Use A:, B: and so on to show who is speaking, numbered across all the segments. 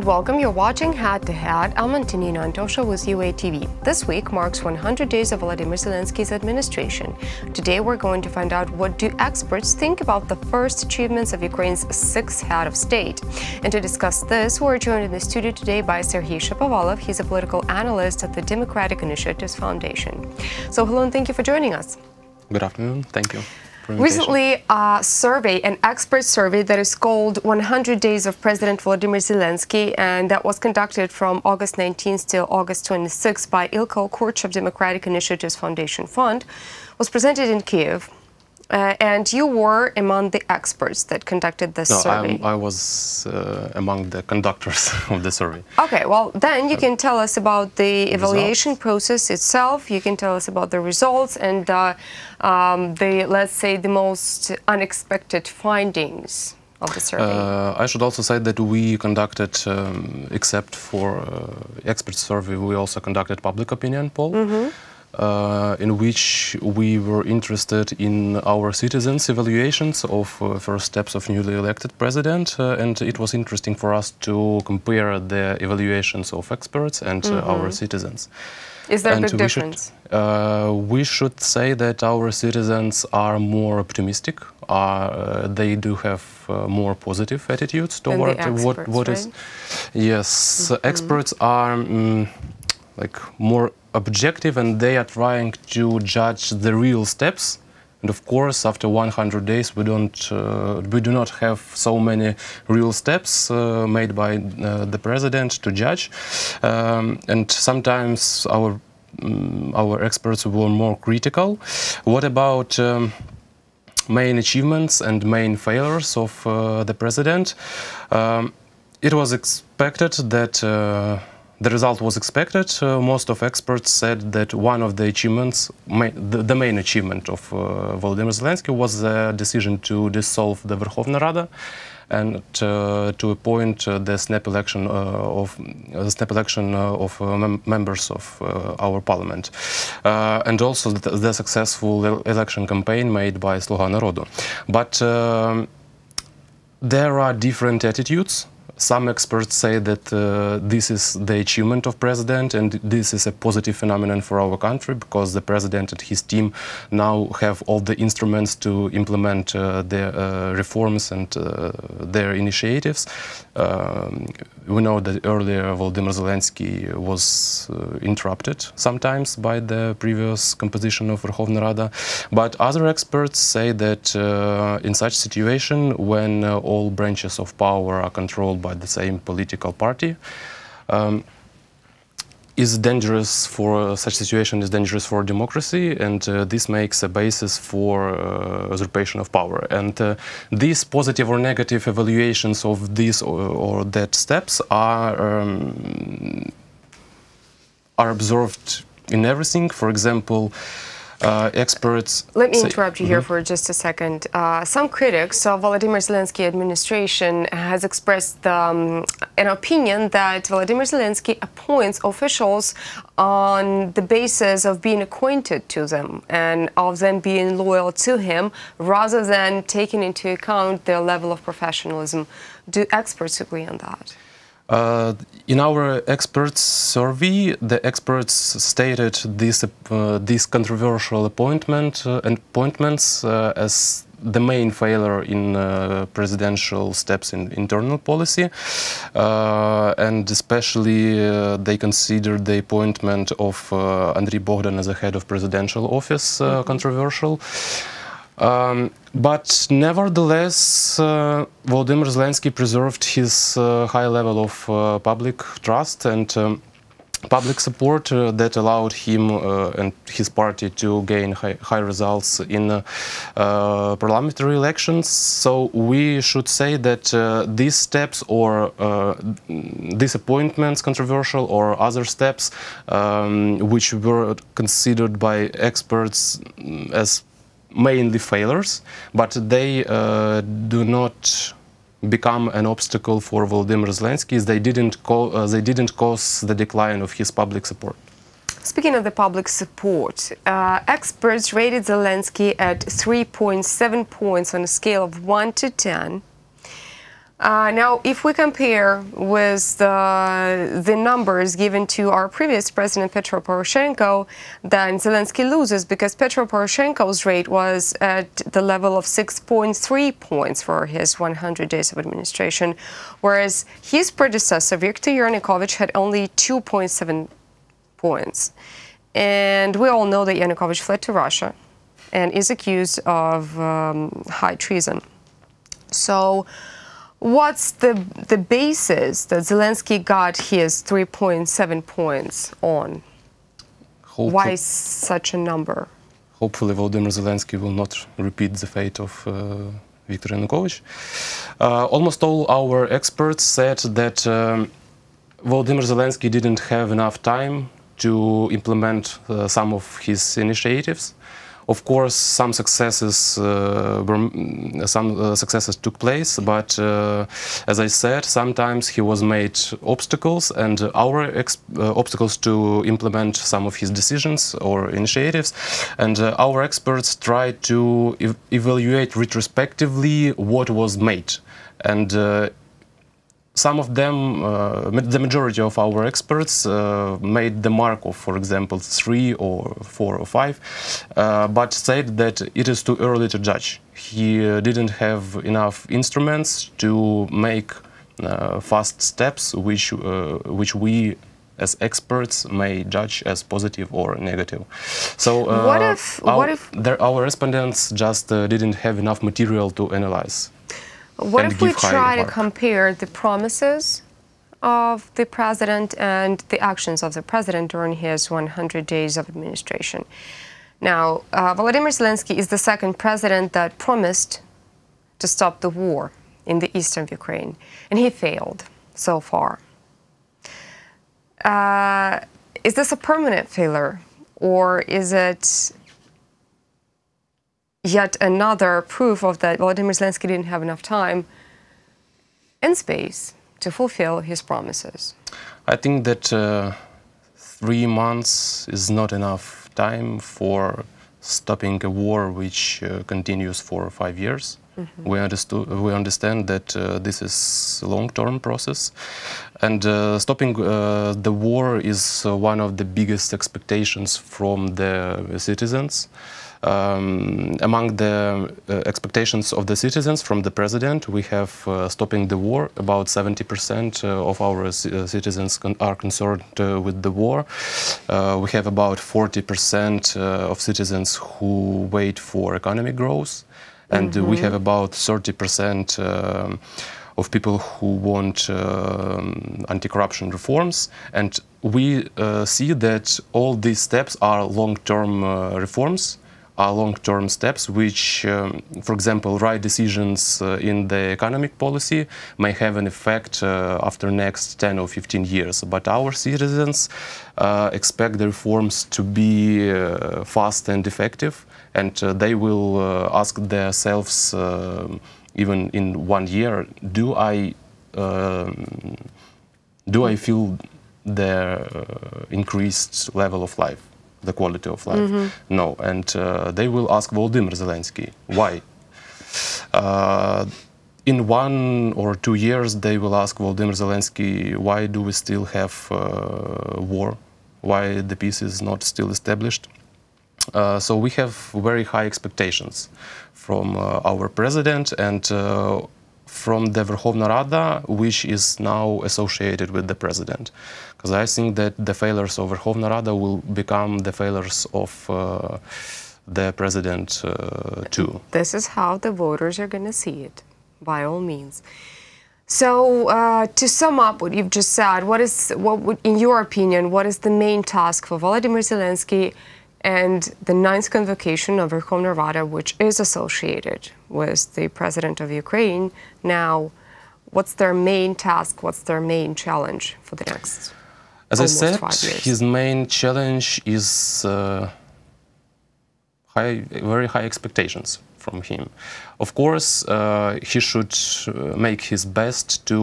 A: and welcome. You're watching Head to Head. I'm Antonina Antosha with UATV. This week marks 100 days of Volodymyr Zelensky's administration. Today we're going to find out what do experts think about the first achievements of Ukraine's sixth head of state. And to discuss this, we're joined in the studio today by Serhii Shapovalov. He's a political analyst at the Democratic Initiatives Foundation. So hello and thank you for joining us.
B: Good afternoon. Thank you.
A: Recently, an expert survey that is called 100 Days of President Volodymyr Zelensky, and that was conducted from August 19th till August 26th by Ilko Kurchab Democratic Initiatives Foundation Fund, was presented in Kiev. And you were among the experts that conducted this survey.
B: I was among the conductors of the survey.
A: Okay, well, then you can tell us about the evaluation process itself. You can tell us about the results and let's say, the most unexpected findings of the survey.
B: I should also say that we conducted, except for expert survey, we also conducted public opinion poll. In which we were interested in our citizens' evaluations of first steps of newly elected president, and it was interesting for us to compare the evaluations of experts and our citizens.
A: Is there a big difference?
B: We should say that our citizens are more optimistic. They do have more positive attitudes toward what is. Yes, experts are more objective, and they are trying to judge the real steps. And of course, after 100 days, we do not have so many real steps made by the president to judge, and sometimes our experts were more critical. What about main achievements and main failures of the president? It was expected that. The result was expected. Most of experts said that one of the achievements, the main achievement of Volodymyr Zelensky was the decision to dissolve the Verkhovna Rada and to appoint the snap election of members of our parliament, and also the successful election campaign made by Sluga Narodu. But there are different attitudes. Some experts say that this is the achievement of president, and this is a positive phenomenon for our country because the president and his team now have all the instruments to implement their reforms and their initiatives. We know that earlier Volodymyr Zelensky was interrupted sometimes by the previous composition of Verkhovna Rada, but other experts say that in such situation, when all branches of power are controlled by the same political party, is dangerous for such situation is dangerous for democracy, and this makes a basis for usurpation of power. And these positive or negative evaluations of these or that steps are observed in everything. For example, experts.
A: Let me interrupt you here for just a second. Some critics of Volodymyr Zelensky administration has expressed an opinion that Volodymyr Zelensky appoints officials on the basis of being acquainted to them and of them being loyal to him, rather than taking into account their level of professionalism. Do experts agree on that?
B: In our experts survey, the experts stated this controversial appointments as the main failure in presidential steps in internal policy, and especially they considered the appointment of Andriy Bogdan as a head of presidential office controversial. But nevertheless, Volodymyr Zelensky preserved his high level of public trust and public support that allowed him and his party to gain high results in parliamentary elections. So we should say that these steps or these appointments, controversial or other steps, which were considered by experts as mainly failures, but they do not become an obstacle for Volodymyr Zelensky. They didn't cause the decline of his public support.
A: Speaking of the public support, experts rated Zelensky at 3.7 points on a scale of 1 to 10. Now, if we compare with the numbers given to our previous president, Petro Poroshenko, then Zelensky loses because Petro Poroshenko's rate was at the level of 6.3 points for his 100 days of administration, whereas his predecessor, Viktor Yanukovych, had only 2.7 points. And we all know that Yanukovych fled to Russia and is accused of high treason. So what's the basis that Zelensky got his 3.7 points on? Why such a number?
B: Hopefully Volodymyr Zelensky will not repeat the fate of Viktor Yanukovych. Almost all our experts said that Volodymyr Zelensky didn't have enough time to implement some of his initiatives. Of course, some successes took place, but as I said, sometimes he was made obstacles, and our obstacles to implement some of his decisions or initiatives. And our experts tried to evaluate retrospectively what was made. And some of them, the majority of our experts, made the mark of, for example, 3 or 4 or 5, but said that it is too early to judge. He didn't have enough instruments to make fast steps, which we, as experts, may judge as positive or negative. So our respondents just didn't have enough material to analyze.
A: What if we try to compare the promises of the president and the actions of the president during his 100 days of administration? Now, Volodymyr Zelensky is the second president that promised to stop the war in the eastern Ukraine, and he failed so far. Is this a permanent failure, or is it yet another proof of that Volodymyr Zelensky didn't have enough time and space to fulfill his promises?
B: I think that 3 months is not enough time for stopping a war which continues for 5 years. Mm-hmm. We understand that this is a long-term process, and stopping the war is one of the biggest expectations from the citizens. Among the expectations of the citizens from the president, we have stopping the war. About 70% of our citizens are concerned with the war. We have about 40% of citizens who wait for economic growth, and we have about 30% of people who want anti-corruption reforms. And we see that all these steps are long-term reforms, are long-term steps which, for example, right decisions in the economic policy may have an effect after next 10 or 15 years. But our citizens expect the reforms to be fast and effective, and they will ask themselves, even in 1 year, do I feel the increased level of life, the quality of life? Mm-hmm. No. And they will ask Volodymyr Zelensky, why? In 1 or 2 years, they will ask Volodymyr Zelensky, why do we still have war? Why the peace is not still established? So we have very high expectations from our president and from the Verkhovna Rada, which is now associated with the president. Because I think that the failures of Verkhovna Rada will become the failures of the president too.
A: This is how the voters are going to see it, by all means. So to sum up what you've just said, in your opinion, what is the main task for Volodymyr Zelensky and the 9th convocation of Verkhovna Rada, which is associated with the president of Ukraine? Now, what's their main task? What's their main challenge for the next
B: As I said,
A: 5 years?
B: His main challenge is very high expectations from him. Of course, he should make his best to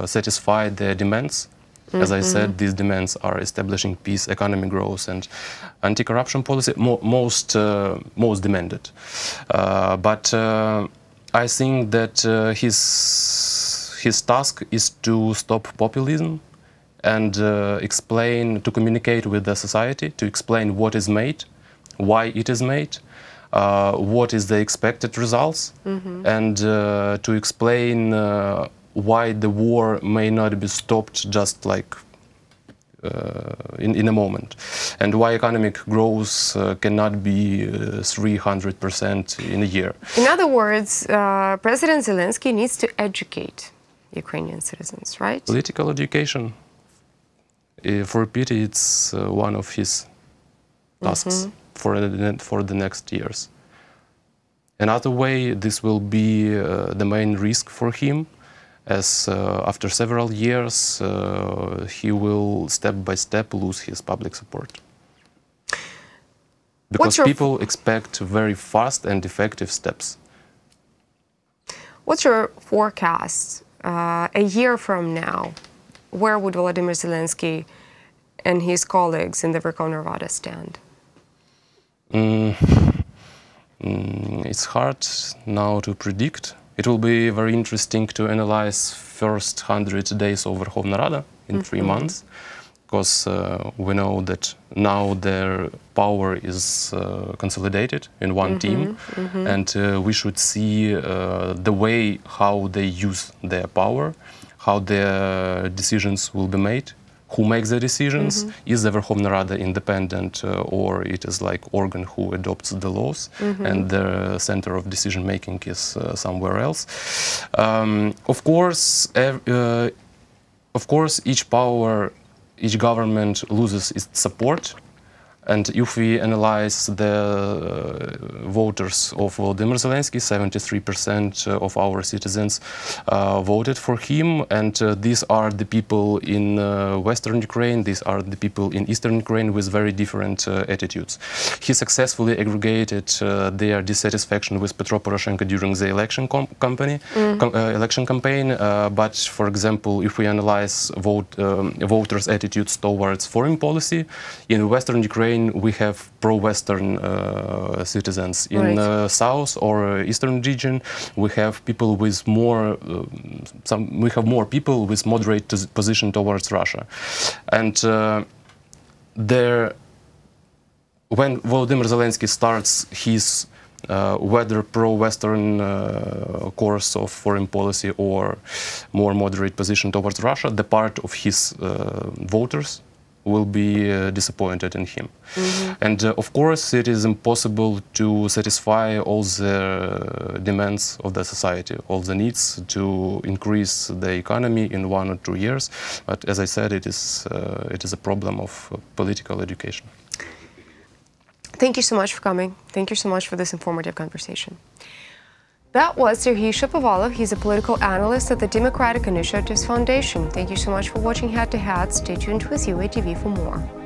B: satisfy the demands. As I said, these demands are establishing peace, economic growth, and anti-corruption policy, most demanded. But I think that his his task is to stop populism and to communicate with the society, to explain what is made, why it is made, what is the expected results, and to explain why the war may not be stopped just like in a moment, and why economic growth cannot be 300% in a year.
A: In other words, President Zelensky needs to educate Ukrainian citizens, right?
B: Political education, for pity, it's one of his tasks for the next years. Another way, this will be the main risk for him, as after several years he will step by step lose his public support. Because people expect very fast and effective steps.
A: What's your forecast a year from now? Where would Volodymyr Zelensky and his colleagues in the Verkhovna Rada stand?
B: It's hard now to predict. It will be very interesting to analyze first 100 days of Verkhovna Rada in 3 months, because we know that now their power is consolidated in one team, and we should see the way how they use their power, how their decisions will be made, who makes the decisions, is the Verkhovna Rada independent or it is like organ who adopts the laws and the center of decision making is somewhere else. Of course, each government loses its support. And if we analyze the voters of Volodymyr Zelensky, 73% of our citizens voted for him, and these are the people in Western Ukraine, these are the people in Eastern Ukraine with very different attitudes. He successfully aggregated their dissatisfaction with Petro Poroshenko during the election campaign, but for example, if we analyze voters' attitudes towards foreign policy, in Western Ukraine we have pro-Western citizens. In South or Eastern region, we have people with more people with moderate position towards Russia. And when Volodymyr Zelensky starts his whether pro-Western course of foreign policy or more moderate position towards Russia, the part of his voters will be disappointed in him. And of course, it is impossible to satisfy all the demands of the society, all the needs to increase the economy in 1 or 2 years. But as I said, it is a problem of political education.
A: Thank you so much for coming. Thank you so much for this informative conversation. That was Serhii Shapovalov. He's a political analyst at the Democratic Initiatives Foundation. Thank you so much for watching Head to Head. Stay tuned with UATV for more.